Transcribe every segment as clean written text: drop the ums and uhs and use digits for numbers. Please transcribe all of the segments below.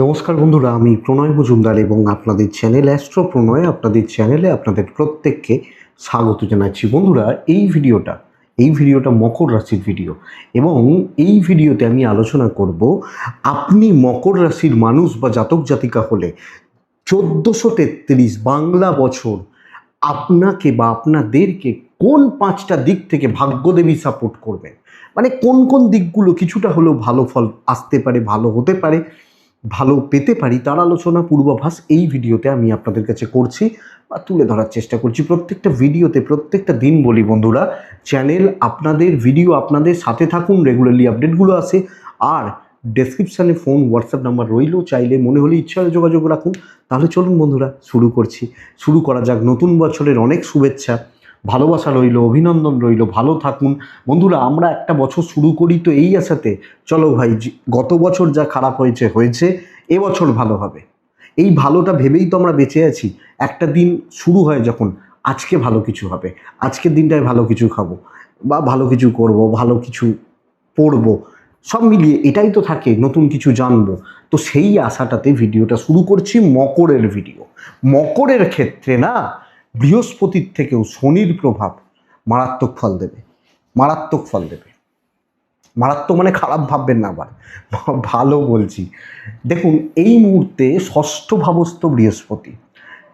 নমস্কার বন্ধুরা, আমি প্রণয় মজুমদার এবং আপনাদের চ্যানেল অ্যাস্ট্রো প্রণয় আপনাদের চ্যানেলে আপনাদের প্রত্যেককে স্বাগত জানাচ্ছি। বন্ধুরা, এই ভিডিওটা মকর রাশির ভিডিও এবং এই ভিডিওতে আমি আলোচনা করব আপনি মকর রাশির মানুষ বা জাতক জাতিকা হলে 1433 বাংলা বছর আপনাকে বা আপনাদেরকে কোন 5টা দিক থেকে ভাগ্যদেবী সাপোর্ট করবেন, মানে কোন কোন দিকগুলো কিছুটা হলেও ভালো ফল আসতে পারে, ভালো হতে পারে, ভালো পেতে পারি, তার আলোচনা পূর্বাভাস এই ভিডিওতে আমি আপনাদের কাছে করছি বা তুলে ধরার চেষ্টা করছি। প্রত্যেকটা ভিডিওতে প্রত্যেকটা দিন বলি বন্ধুরা, চ্যানেল আপনাদের, ভিডিও আপনাদের সাথে থাকুন, রেগুলারলি আপডেটগুলো আসে। আর ডেসক্রিপশানে ফোন হোয়াটসঅ্যাপ নাম্বার রইল, চাইলে মনে হলে ইচ্ছা হলে যোগাযোগ রাখুন। তাহলে চলুন বন্ধুরা, শুরু করা যাক। নতুন বছরের অনেক শুভেচ্ছা, ভালোবাসা রইল, অভিনন্দন রইল, ভালো থাকুন বন্ধুরা। আমরা একটা বছর শুরু করি তো এই আশাতে, চলো ভাই, গত বছর যা খারাপ হয়েছে এবছর ভালো হবে, এই ভালোটা ভেবেই তো আমরা বেঁচে আছি। একটা দিন শুরু হয় যখন, আজকে ভালো কিছু হবে, আজকের দিনটায় ভালো কিছু খাবো বা ভালো কিছু করব, ভালো কিছু পড়বো, সব মিলিয়ে এটাই তো থাকে, নতুন কিছু জানবো। তো সেই আশাটাতে ভিডিওটা শুরু করছি। মকরের ভিডিও, মকরের ক্ষেত্রে না, বৃহস্পতির থেকেও শনির প্রভাব মারাত্মক ফল দেবে, মারাত্মক ফল দেবে। মারাত্মক মানে খারাপ ভাববেন না, আবার ভালো বলছি। দেখুন, এই মুহূর্তে ষষ্ঠ ভাবস্থ বৃহস্পতি,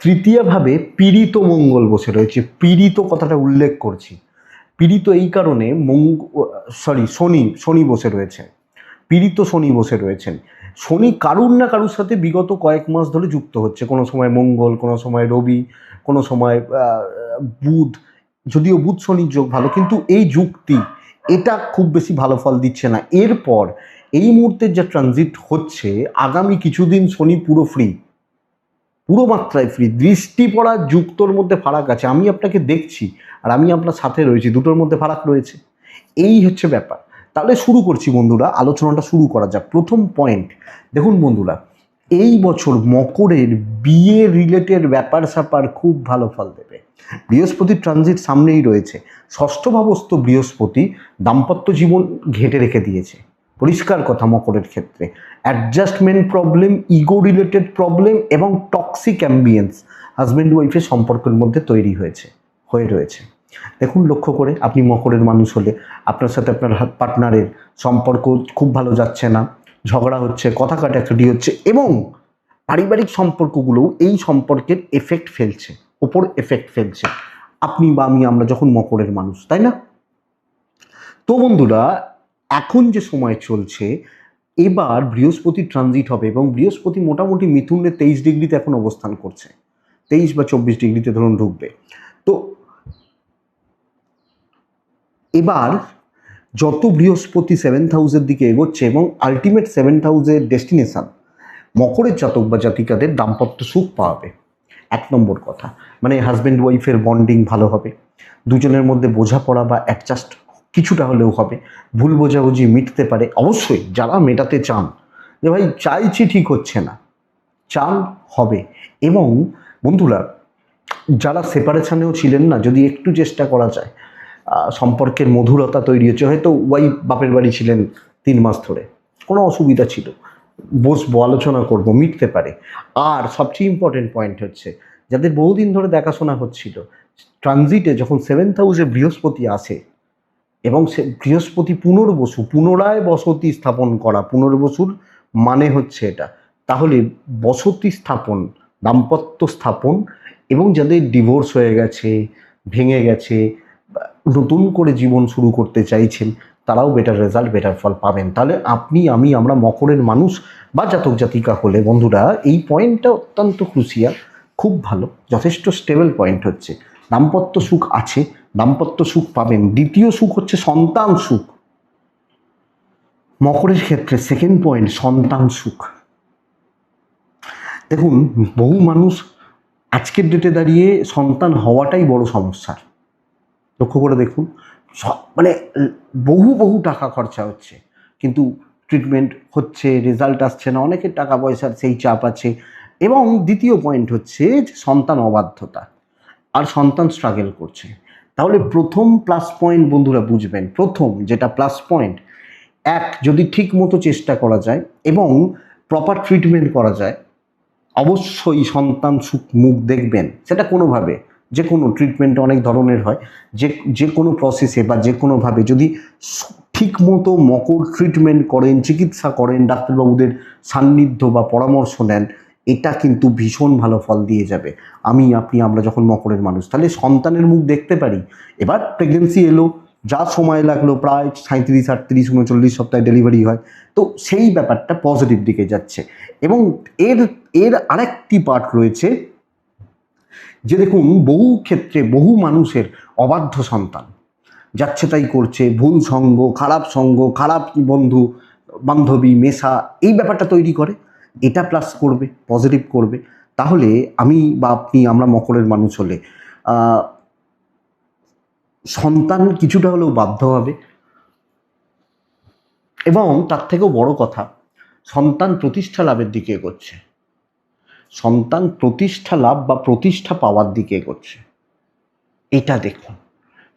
তৃতীয় ভাবে পীড়িত মঙ্গল বসে রয়েছে। পীড়িত কথাটা উল্লেখ করছি, পীড়িত এই কারণে শনি বসে রয়েছে, পীড়িত শনি বসে রয়েছেন। শনি কারুর না কারুর সাথে বিগত কয়েক মাস ধরে যুক্ত হচ্ছে, কোনো সময় মঙ্গল, কোনো সময় রবি, কোনো সময় বুধ। যদিও বুধ শনির যোগ ভালো, কিন্তু এই যুক্তি এটা খুব বেশি ভালো ফল দিচ্ছে না। এরপর এই মুহূর্তের যা ট্রানজিট হচ্ছে, আগামী কিছুদিন শনি পুরো ফ্রি, পুরো মাত্রায় ফ্রি। দৃষ্টি পড়া যুক্তর মধ্যে ফারাক আছে, আমি আপনাকে দেখছি আর আমি আপনার সাথে রয়েছি, দুটোর মধ্যে ফারাক রয়েছে। এই হচ্ছে ব্যাপার। তাহলে শুরু করছি বন্ধুরা, আলোচনাটা শুরু করা যাক। প্রথম পয়েন্ট, দেখুন বন্ধুরা, এই বছর মকরের বিয়ে রিলেটেড ব্যাপার স্যাপার খুব ভালো ফল দেবে। বৃহস্পতির ট্রানজিট সামনেই রয়েছে। ষষ্ঠ ভাবস্থ বৃহস্পতি দাম্পত্য জীবন ঘেঁটে রেখে দিয়েছে, পরিষ্কার কথা। মকরের ক্ষেত্রে adjustment problem, ego related problem এবং টক্সিক অ্যাম্বিয়েন্স হাজব্যান্ড ওয়াইফের সম্পর্কের মধ্যে তৈরি হয়ে রয়েছে। দেখুন, লক্ষ্য করে, আপনি মকরের মানুষ হলে আপনার সাথে আপনার পার্টনারের সম্পর্ক খুব ভালো যাচ্ছে না, ঝগড়া হচ্ছে, কথা কাটাকাটি হচ্ছে এবং পারিবারিক সম্পর্কগুলোও এই সম্পর্কের এফেক্ট ফেলছে আপনি বা আমরা যখন মকরের মানুষ, তাই না? তো বন্ধুরা, এখন যে সময় চলছে, এবার বৃহস্পতি ট্রানজিট হবে এবং বৃহস্পতি মোটামুটি মিথুনের 23 ডিগ্রিতে এখন অবস্থান করছে, 23 বা 24 ডিগ্রিতে ধরুন ঢুকবে। তো এবার যত বৃহস্পতি 7th হাউসের দিকে এগোচ্ছে এবং আলটিমেট 7th হাউসের ডেস্টিনেশন, মকরের জাতক বা জাতিকাদের দাম্পত্য সুখ পাওয়াবে। এক নম্বর কথা, মানে হাজব্যান্ড ওয়াইফের বন্ডিং ভালো হবে, দুজনের মধ্যে বোঝাপড়া বা অ্যাডজাস্ট কিছুটা হলেও হবে, ভুল বোঝাবুঝি মিটতে পারে। অবশ্যই যারা মেটাতে চান, যে ভাই চাইছি ঠিক হচ্ছে না, চান হবে। এবং বন্ধুরা, যারা সেপারেশনেও ছিলেন না, যদি একটু চেষ্টা করা যায়, সম্পর্কের মধুরতা তৈরি হচ্ছে। হয়তো ওয়াইফ বাপের বাড়ি ছিলেন 3 মাস ধরে, কোনো অসুবিধা ছিল, বসবো, আলোচনা করব, মিটতে পারে। আর সবচেয়ে ইম্পর্টেন্ট পয়েন্ট হচ্ছে, যাদের বহুদিন ধরে দেখাশোনা হচ্ছিল, ট্রানজিটে যখন 7th হাউসে বৃহস্পতি আসে এবং সে বৃহস্পতি পুনরায় বসতি স্থাপন করা, পুনর্বসুর মানে হচ্ছে এটা, তাহলে বসতি স্থাপন, দাম্পত্য স্থাপন, এবং যাদের ডিভোর্স হয়ে গেছে, ভেঙে গেছে, নতুন করে জীবন শুরু করতে চাইছেন, তারাও বেটার রেজাল্ট, বেটার ফল পাবেন। তাহলে আপনি, আমরা মকরের মানুষ বা জাতক জাতিকা হলে বন্ধুরা, এই পয়েন্টটা অত্যন্ত ক্রুশিয়াল, খুব ভালো, যথেষ্ট স্টেবল পয়েন্ট হচ্ছে। দাম্পত্য সুখ আছে, দাম্পত্য সুখ পাবেন। দ্বিতীয় সুখ হচ্ছে সন্তান সুখ। মকরের ক্ষেত্রে সেকেন্ড পয়েন্ট, সন্তান সুখ। দেখুন, বহু মানুষ আজকের ডেটে দাঁড়িয়ে সন্তান হওয়াটাই বড় সমস্যার। লক্ষ্য করে দেখুন, মানে বহু টাকা খরচা হচ্ছে, কিন্তু ট্রিটমেন্ট হচ্ছে, রেজাল্ট আসছে না, অনেকের টাকা পয়সার সেই চাপ আছে। এবং দ্বিতীয় পয়েন্ট হচ্ছে যে সন্তান অবাধ্যতা, আর সন্তান স্ট্রাগল করছে। তাহলে প্রথম প্লাস পয়েন্ট বন্ধুরা বুঝবেন, প্রথম যেটা প্লাস পয়েন্ট, যদি ঠিক মতো চেষ্টা করা যায় এবং প্রপার ট্রিটমেন্ট করা যায়, অবশ্যই সন্তান সুখ মুখ দেখবেন। সেটা কোনোভাবে, যে কোনো ট্রিটমেন্ট অনেক ধরনের হয়, যে কোনো প্রসেসে বা যে কোনোভাবে যদি ঠিক মতো মকর ট্রিটমেন্ট করেন, চিকিৎসা করেন, ডাক্তারবাবুদের সান্নিধ্য বা পরামর্শ নেন, এটা কিন্তু ভীষণ ভালো ফল দিয়ে যাবে। আমরা যখন মকরের মানুষ, তাহলে সন্তানের মুখ দেখতে পারি। এবার প্রেগনেন্সি এলো, যা সময় লাগলো, প্রায় 37, 38, 39 সপ্তাহে ডেলিভারি হয়, তো সেই ব্যাপারটা পজিটিভ দিকে যাচ্ছে। এবং এর আরেকটি পার্ট রয়েছে যে দেখুন, বহু ক্ষেত্রে বহু মানুষের অবাধ্য সন্তান, যাচ্ছে তাই করছে, ভুল সঙ্গ, খারাপ বন্ধু বান্ধবী মেশা, এই ব্যাপারটা তৈরি করে। এটা প্লাস করবে, পজিটিভ করবে। তাহলে আমি বা আপনি, আমরা মকরের মানুষ হলে সন্তান কিছুটা হলেও বাধ্য হবে। এবং তার থেকেও বড় কথা, সন্তান প্রতিষ্ঠা লাভের দিকে এগোচ্ছে। সন্তান প্রতিষ্ঠা লাভ বা প্রতিষ্ঠা পাওয়ার দিকে এগোচ্ছে। এটা দেখুন,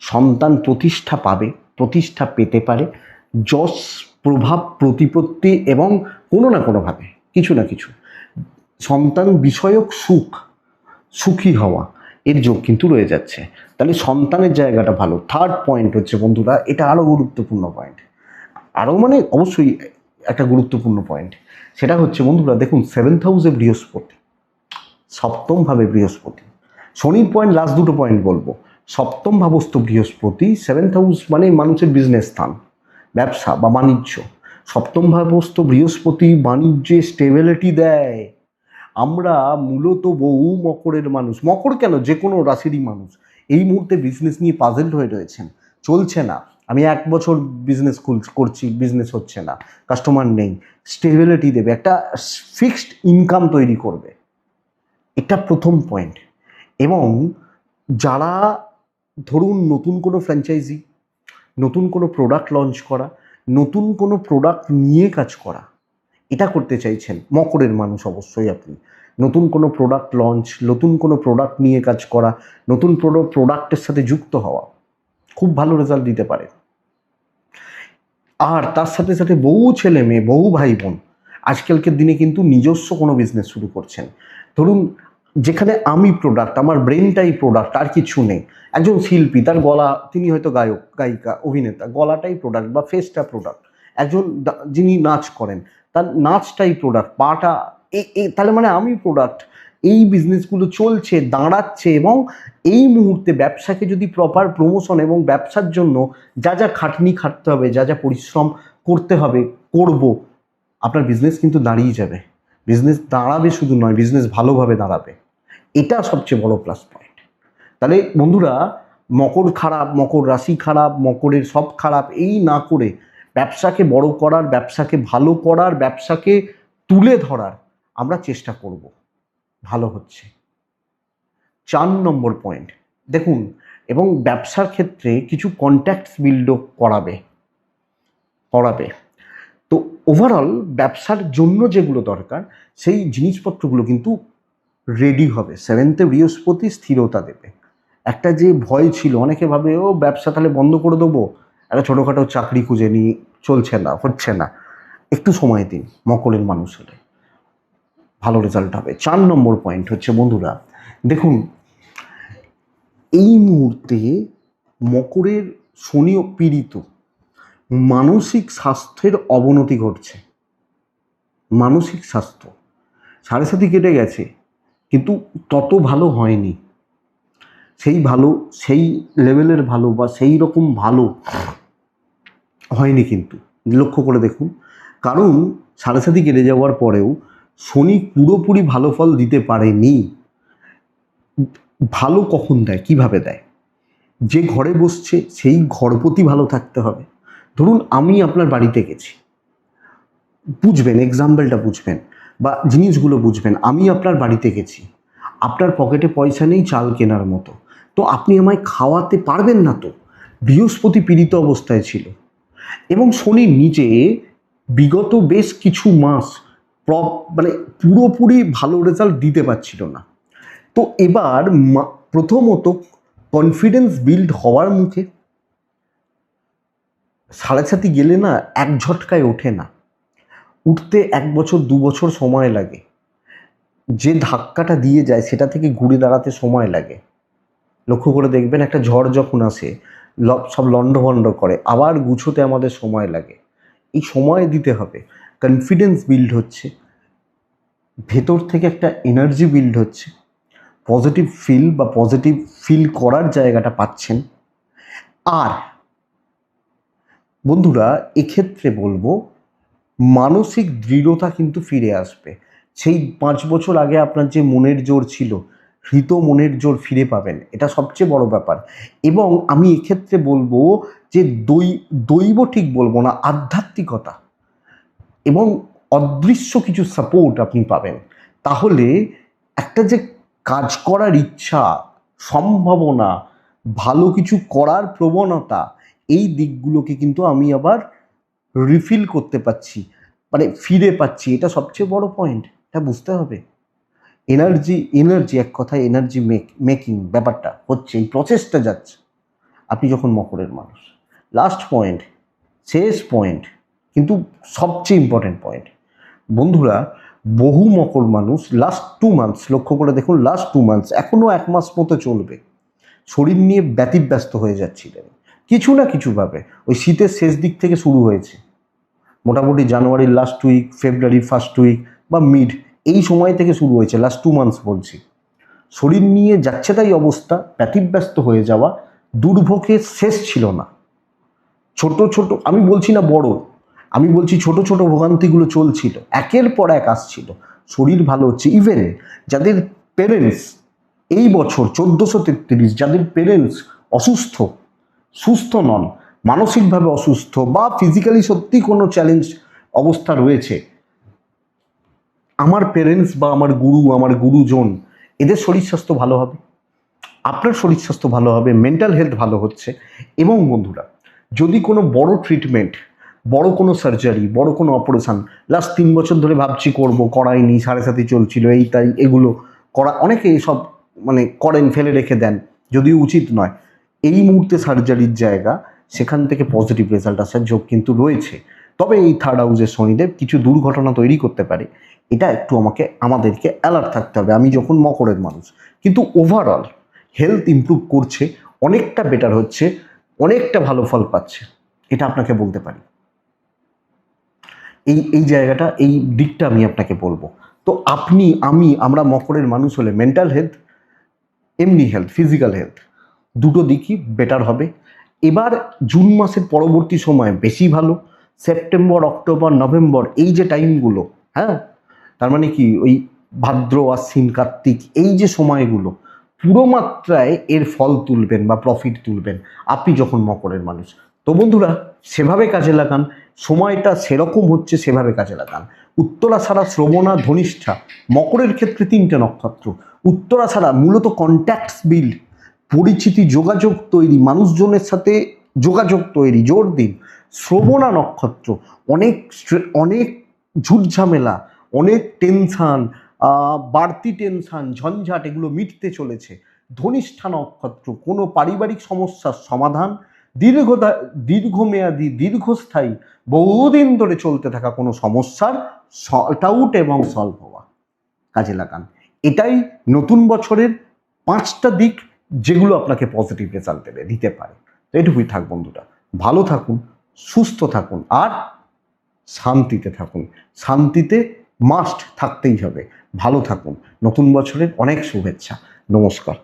সন্তান প্রতিষ্ঠা পাবে, প্রতিষ্ঠা পেতে পারে, যশ প্রভাব প্রতিপত্তি এবং কোনো না কোনোভাবে কিছু না কিছু সন্তান বিষয়ক সুখী হওয়া, এর যোগ কিন্তু রয়ে যাচ্ছে। তাহলে সন্তানের জায়গাটা ভালো। থার্ড পয়েন্ট হচ্ছে বন্ধুরা, এটা আরও গুরুত্বপূর্ণ পয়েন্ট, আরও মানে অবশ্যই একটা গুরুত্বপূর্ণ পয়েন্ট। সেটা হচ্ছে বন্ধুরা, দেখুন 7th হাউসে বৃহস্পতি, সপ্তমভাবে বৃহস্পতি। শনির পয়েন্ট লাস্ট দুটো পয়েন্ট বলবো। সপ্তম ভাবস্থ বৃহস্পতি, 7th হাউস মানে মানুষের বিজনেস স্থান, ব্যবসা বা বাণিজ্য। সপ্তম ভাবস্থ বৃহস্পতি বাণিজ্যে স্টেবিলিটি দেয়। আমরা মূলত বহু মকরের মানুষ, মকর কেন, যে কোনো রাশিরই মানুষ এই মুহূর্তে বিজনেস নিয়ে পাজেলড হয়ে রয়েছেন, চলছে না। আমি 1 বছর বিজনেস করছি, বিজনেস হচ্ছে না, কাস্টমার নেই। স্টেবিলিটি দেবে, একটা ফিক্সড ইনকাম তৈরি করবে, এটা প্রথম পয়েন্ট। এবং যারা ধরুন নতুন কোনো ফ্র্যাঞ্চাইজি, নতুন কোনো প্রোডাক্ট লঞ্চ করা, নতুন কোনো প্রোডাক্ট নিয়ে কাজ করা, এটা করতে চাইছেন মকরের মানুষ, অবশ্যই আপনি নতুন কোনো প্রোডাক্ট লঞ্চ, নতুন কোনো প্রোডাক্ট নিয়ে কাজ করা, নতুন প্রোডাক্টের সাথে যুক্ত হওয়া খুব ভালো রেজাল্ট দিতে পারে। আর তার সাথে সাথে বহু ছেলে মেয়ে, বহু ভাই বোন আজকালকের দিনে কিন্তু নিজস্ব কোনো বিজনেস শুরু করছেন। ধরুন, যেখানে আমি প্রোডাক্ট, আমার ব্রেনটাই প্রোডাক্ট, আর কিছু নেই। একজন শিল্পী, তার গলা, তিনি হয়তো গায়ক, গায়িকা, অভিনেতা, গলাটাই প্রোডাক্ট বা ফেসটা প্রোডাক্ট। একজন যিনি নাচ করেন, তার নাচটাই প্রোডাক্ট, পাটা, তাহলে মানে আমি প্রোডাক্ট। এই বিজনেসগুলো চলছে, দাঁড়াচ্ছে। এবং এই মুহূর্তে ব্যবসাকে যদি প্রপার প্রমোশন এবং ব্যবসার জন্য যা যা খাটনি খাটতে হবে, যা যা পরিশ্রম করতে হবে, করব, আপনার বিজনেস কিন্তু দাঁড়িয়ে যাবে। বিজনেস দাঁড়াবে শুধু নয়, বিজনেস ভালোভাবে দাঁড়াবে। এটা সবচেয়ে বড় প্লাস পয়েন্ট। তাহলে বন্ধুরা, মকর খারাপ, মকর রাশি খারাপ, মকরের সব খারাপ এই না করে ব্যবসাকে বড় করার, ব্যবসাকে ভালো করার, ব্যবসাকে তুলে ধরার আমরা চেষ্টা করব, ভালো হচ্ছে। 4 নম্বর পয়েন্ট দেখুন, এবং ব্যবসার ক্ষেত্রে কিছু কন্ট্যাক্টস বিল্ডও করাবে। তো ওভারঅল ব্যবসার জন্য যেগুলো দরকার, সেই জিনিসপত্রগুলো কিন্তু রেডি হবে। 7th বৃহস্পতি স্থিরতা দেবে। একটা যে ভয় ছিল, অনেকে ভাবে ও ব্যবসা তাহলে বন্ধ করে দেবো, একটা ছোটোখাটো চাকরি খুঁজে নিই, চলছে না, হচ্ছে না। একটু সময় দিন, মকরের মানুষ হলে ভালো রেজাল্ট হবে। 4 নম্বর পয়েন্ট হচ্ছে বন্ধুরা, দেখুন এই মুহূর্তে মকরের শনি পীড়িত, মানসিক স্বাস্থ্যের অবনতি ঘটছে। মানসিক স্বাস্থ্য 7.5 কেটে গেছে, কিন্তু তত ভালো হয়নি। সেই লেভেলের ভালো বা সেই রকম ভালো হয়নি কিন্তু, লক্ষ্য করে দেখুন। কারণ 7.5 কেটে যাওয়ার পরেও শনি পুরোপুরি ভালো ফল দিতে পারেনি। ভালো কখন দেয়, কিভাবে দেয়? যে ঘরে বসছে সেই ঘরপতি ভালো থাকতে হবে। ধরুন আমি আপনার বাড়িতে গেছি, বুঝবেন, এক্সাম্পলটা বুঝবেন বা জিনিসগুলো বুঝবেন। আমি আপনার বাড়িতে গেছি, আপনার পকেটে পয়সা নেই চাল কেনার মতো, তো আপনি আমায় খাওয়াতে পারবেন না। তো বৃহস্পতি পীড়িত অবস্থায় ছিল এবং শনি নিজে বিগত বেশ কিছু মাস মানে পুরোপুরি ভালো রেজাল্ট দিতে পারছিল না। তো এবার প্রথমত কনফিডেন্স বিল্ড হওয়ার মুখে 7.5 গেলে না এক ঝটকায় ওঠে না। উঠতে 1 বছর 2 বছর সময় লাগে, যে ধাক্কাটা দিয়ে যায় সেটা থেকে ঘুরে দাঁড়াতে সময় লাগে। লক্ষ্য করে দেখবেন একটা ঝড় যখন আসে সব লণ্ডভণ্ড করে, আবার গুছোতে আমাদের সময় লাগে। এই সময় দিতে হবে। কনফিডেন্স বিল্ড হচ্ছে, ভেতর থেকে একটা এনার্জি বিল্ড হচ্ছে, পজিটিভ ফিল করার জায়গাটা পাচ্ছেন। আর বন্ধুরা, এক্ষেত্রে বলবো মানসিক দৃঢ়তা কিন্তু ফিরে আসবে। সেই 5 বছর আগে আপনার যে মনের জোর ছিল, হৃত মনের জোর ফিরে পাবেন, এটা সবচেয়ে বড় ব্যাপার। এবং আমি এক্ষেত্রে বলবো যে দৈব ঠিক বলবো না, আধ্যাত্মিকতা এবং অদৃশ্য কিছু সাপোর্ট আপনি পাবেন। তাহলে একটা যে কাজ করার ইচ্ছা, সম্ভাবনা, ভালো কিছু করার প্রবণতা, এই দিকগুলোকে কিন্তু আমি আবার রিফিল করতে পারছি, মানে ফিরে পাচ্ছি। এটা সবচেয়ে বড় পয়েন্ট, এটা বুঝতে হবে। এনার্জি এক কথায় এনার্জি মেকিং ব্যাপারটা হচ্ছে, এই প্রসেসটা যাচ্ছে আপনি যখন মকরের মানুষ। লাস্ট পয়েন্ট, শেষ পয়েন্ট, কিন্তু সবচেয়ে ইম্পর্টেন্ট পয়েন্ট বন্ধুরা, বহু মকর মানুষ লাস্ট 2 মান্থস, লক্ষ্য করে দেখুন, লাস্ট 2 মান্থস, এখনও 1 মাস মতো চলবে, শরীর নিয়ে ব্যতিব্যস্ত হয়ে যাচ্ছিলেন কিছু না কিছুভাবে। ওই শীতের শেষ দিক থেকে শুরু হয়েছে, মোটামুটি জানুয়ারির লাস্ট উইক, ফেব্রুয়ারির ফার্স্ট উইক বা মিড, এই সময় থেকে শুরু হয়েছে, লাস্ট 2 মান্থস বলছি। শরীর নিয়ে যাচ্ছে তাই অবস্থা, ব্যতিব্যস্ত হয়ে যাওয়া, দুর্ভোগের শেষ ছিল না। ছোট ছোট, আমি বলছি না বড়, আমি বলছি ছোট ছোট ভোগান্তিগুলো চলছিল, একের পর এক আসছিল। শরীর ভালো হচ্ছে, ইভেন যাদের পেরেন্টস এই বছর 1433, যাদের পেরেন্টস সুস্থ নন, মানসিকভাবে অসুস্থ বা ফিজিক্যালি সত্যি কোনো চ্যালেঞ্জ অবস্থা রয়েছে, আমার পেরেন্টস বা আমার গুরু, আমার গুরুজন, এদের শরীর স্বাস্থ্য ভালো হবে, আপনার শরীর স্বাস্থ্য ভালো হবে, মেন্টাল হেলথ ভালো হচ্ছে। এবং বন্ধুরা, যদি কোনো বড় ট্রিটমেন্ট, বড় কোনো সার্জারি, বড় কোনো অপারেশান লাস্ট 3 বছর ধরে ভাবছি করবো, করাইনি, 7.5 চলছিল, এই তাই, এগুলো করা, অনেকে এসব মানে করেন, ফেলে রেখে দেন, যদিও উচিত নয়। এই মুহূর্তে সার্জারির জায়গা, সেখান থেকে পজিটিভ রেজাল্ট আসার যোগ কিন্তু রয়েছে। তবে এই থার্ড হাউসের শনিদেব কিছু দুর্ঘটনা তৈরি করতে পারে, এটা একটু আমাদেরকে অ্যালার্ট থাকতে হবে, আমি যখন মকরের মানুষ। কিন্তু ওভারঅল হেলথ ইমপ্রুভ করছে, অনেকটা বেটার হচ্ছে, অনেকটা ভালো ফল পাচ্ছে, এটা আপনাকে বলতে পারি। এই জায়গাটা, এই দিকটা আমি আপনাকে বলবো। তো আমরা মকরের মানুষ হলে মেন্টাল হেলথ, এমনি হেলথ, ফিজিক্যাল হেলথ, দুটো দিকই বেটার হবে। এবার জুন মাসের পরবর্তী সময় বেশি ভালো, সেপ্টেম্বর, অক্টোবর, নভেম্বর, এই যে টাইমগুলো, হ্যাঁ, তার মানে কি ওই ভাদ্র, আশ্বিন, কার্তিক, এই যে সময়গুলো পুরো মাত্রায় এর ফল তুলবেন বা প্রফিট তুলবেন আপনি যখন মকরের মানুষ। তো বন্ধুরা, সেভাবে কাজে লাগান, সময়টা সেরকম হচ্ছে, সেভাবে কাজে লাগান। উত্তরাষাঢ়া, শ্রবণা, ধনিষ্ঠা, মকরের ক্ষেত্রে 3টে নক্ষত্র। উত্তরাষাঢ়া মূলত কন্ট্যাক্টস বিল্ড, পরিচিতি, যোগাযোগ তৈরি, মানুষজনের সাথে যোগাযোগ তৈরি, জোর দিন। শ্রবণা নক্ষত্র অনেক ঝুটঝামেলা, অনেক টেনশান, বাড়তি টেনশান, ঝঞ্ঝাট, এগুলো মিটতে চলেছে। ধনিষ্ঠা নক্ষত্র কোনো পারিবারিক সমস্যার সমাধান, দীর্ঘমেয়াদী, দীর্ঘস্থায়ী, বহুদিন ধরে চলতে থাকা কোনো সমস্যার সর্ট আউট এবং সলভ হওয়া, কাজে লাগান। এটাই নতুন বছরের 5টা দিক, যেগুলো আপনাকে পজিটিভ রেজাল্ট দিতে পারে। তো এটুকুই থাক বন্ধুরা, ভালো থাকুন, সুস্থ থাকুন, আর শান্তিতে থাকুন। শান্তিতে মাস্ট থাকতেই হবে। ভালো থাকুন, নতুন বছরের অনেক শুভেচ্ছা, নমস্কার।